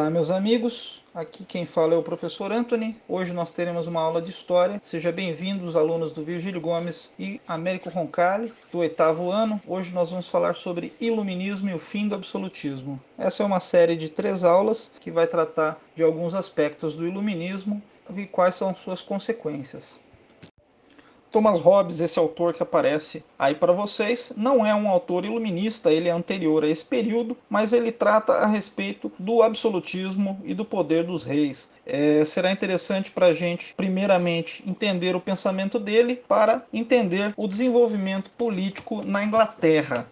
Olá, meus amigos. Aqui quem fala é o professor Anthony. Hoje nós teremos uma aula de História. Sejam bem-vindos, alunos do Virgílio Gomes e Américo Roncalli, do 8º ano. Hoje nós vamos falar sobre Iluminismo e o fim do absolutismo. Essa é uma série de 3 aulas que vai tratar de alguns aspectos do Iluminismo e quais são suas consequências. Thomas Hobbes, esse autor que aparece aí para vocês, não é um autor iluminista, ele é anterior a esse período, mas ele trata a respeito do absolutismo e do poder dos reis. Será interessante para a gente, primeiramente, entender o pensamento dele para entender o desenvolvimento político na Inglaterra.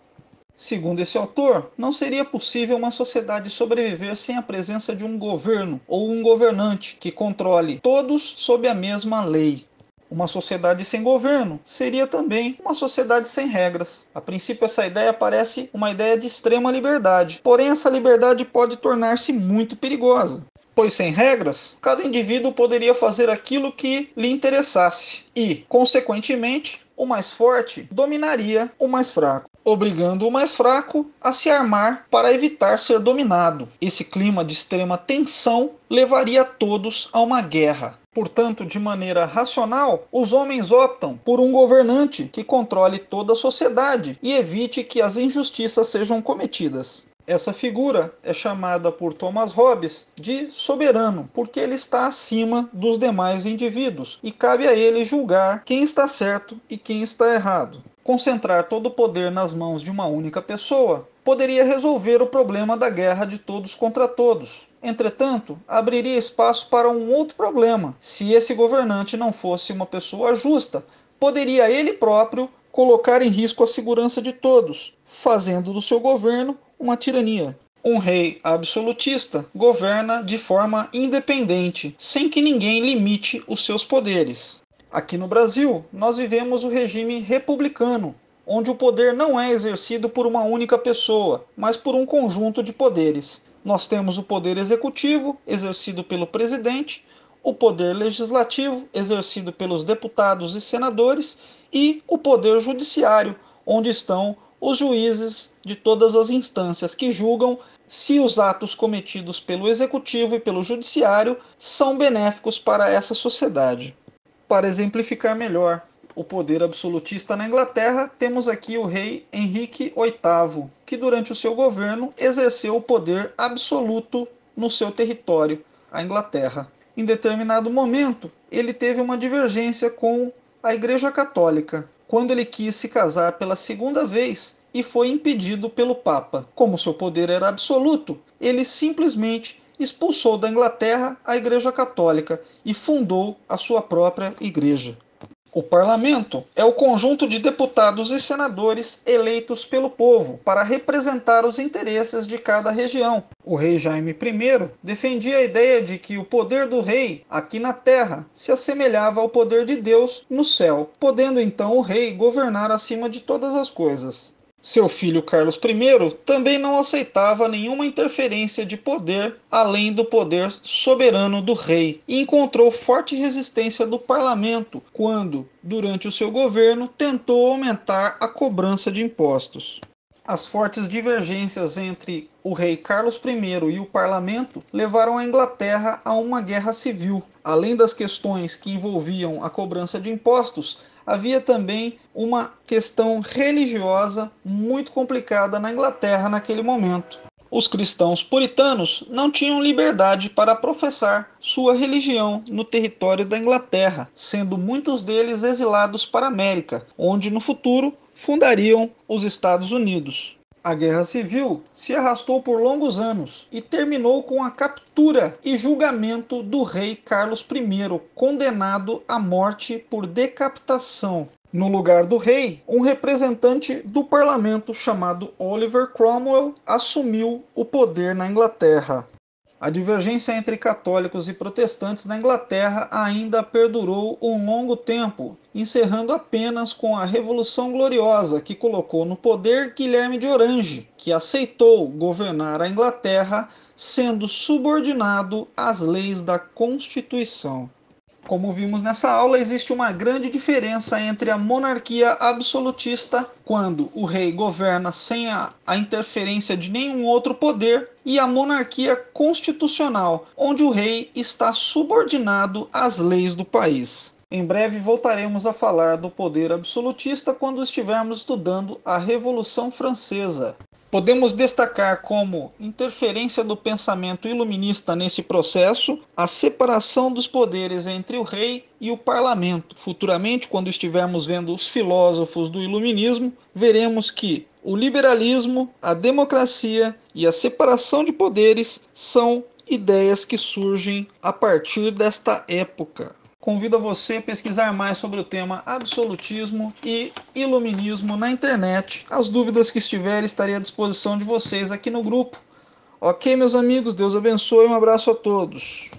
Segundo esse autor, não seria possível uma sociedade sobreviver sem a presença de um governo ou um governante que controle todos sob a mesma lei. Uma sociedade sem governo seria também uma sociedade sem regras. A princípio, essa ideia parece uma ideia de extrema liberdade. Porém, essa liberdade pode tornar-se muito perigosa. Pois sem regras, cada indivíduo poderia fazer aquilo que lhe interessasse. E, consequentemente, o mais forte dominaria o mais fraco, obrigando o mais fraco a se armar para evitar ser dominado. Esse clima de extrema tensão levaria todos a uma guerra. Portanto, de maneira racional, os homens optam por um governante que controle toda a sociedade e evite que as injustiças sejam cometidas. Essa figura é chamada por Thomas Hobbes de soberano, porque ele está acima dos demais indivíduos e cabe a ele julgar quem está certo e quem está errado. Concentrar todo o poder nas mãos de uma única pessoa poderia resolver o problema da guerra de todos contra todos. Entretanto, abriria espaço para um outro problema. Se esse governante não fosse uma pessoa justa, poderia ele próprio colocar em risco a segurança de todos, fazendo do seu governo uma tirania. Um rei absolutista governa de forma independente, sem que ninguém limite os seus poderes. Aqui no Brasil, nós vivemos o regime republicano, onde o poder não é exercido por uma única pessoa, mas por um conjunto de poderes. Nós temos o poder executivo, exercido pelo presidente, o poder legislativo, exercido pelos deputados e senadores, e o poder judiciário, onde estão os juízes de todas as instâncias que julgam se os atos cometidos pelo executivo e pelo judiciário são benéficos para essa sociedade. Para exemplificar melhor o poder absolutista na Inglaterra, temos aqui o rei Henrique VIII, que durante o seu governo exerceu o poder absoluto no seu território, a Inglaterra. Em determinado momento, ele teve uma divergência com a Igreja Católica, quando ele quis se casar pela segunda vez e foi impedido pelo Papa. Como seu poder era absoluto, ele simplesmente expulsou da Inglaterra a Igreja Católica e fundou a sua própria igreja. O parlamento é o conjunto de deputados e senadores eleitos pelo povo para representar os interesses de cada região. O rei Jaime I defendia a ideia de que o poder do rei aqui na terra se assemelhava ao poder de Deus no céu, podendo então o rei governar acima de todas as coisas. Seu filho Carlos I também não aceitava nenhuma interferência de poder além do poder soberano do rei e encontrou forte resistência do parlamento quando, durante o seu governo, tentou aumentar a cobrança de impostos. As fortes divergências entre o rei Carlos I e o parlamento levaram a Inglaterra a uma guerra civil. Além das questões que envolviam a cobrança de impostos, havia também uma questão religiosa muito complicada na Inglaterra naquele momento. Os cristãos puritanos não tinham liberdade para professar sua religião no território da Inglaterra, sendo muitos deles exilados para a América, onde no futuro fundariam os Estados Unidos. A Guerra Civil se arrastou por longos anos e terminou com a captura e julgamento do rei Carlos I, condenado à morte por decapitação. No lugar do rei, um representante do parlamento chamado Oliver Cromwell assumiu o poder na Inglaterra. A divergência entre católicos e protestantes na Inglaterra ainda perdurou um longo tempo, encerrando apenas com a Revolução Gloriosa, que colocou no poder Guilherme de Orange, que aceitou governar a Inglaterra sendo subordinado às leis da Constituição. Como vimos nessa aula, existe uma grande diferença entre a monarquia absolutista, quando o rei governa sem a interferência de nenhum outro poder, e a monarquia constitucional, onde o rei está subordinado às leis do país. Em breve voltaremos a falar do poder absolutista quando estivermos estudando a Revolução Francesa. Podemos destacar como interferência do pensamento iluminista nesse processo a separação dos poderes entre o rei e o parlamento. Futuramente, quando estivermos vendo os filósofos do iluminismo, veremos que o liberalismo, a democracia e a separação de poderes são ideias que surgem a partir desta época. Convido a você a pesquisar mais sobre o tema absolutismo e iluminismo na internet. As dúvidas que estiverem, estarei à disposição de vocês aqui no grupo. Ok, meus amigos, Deus abençoe e um abraço a todos.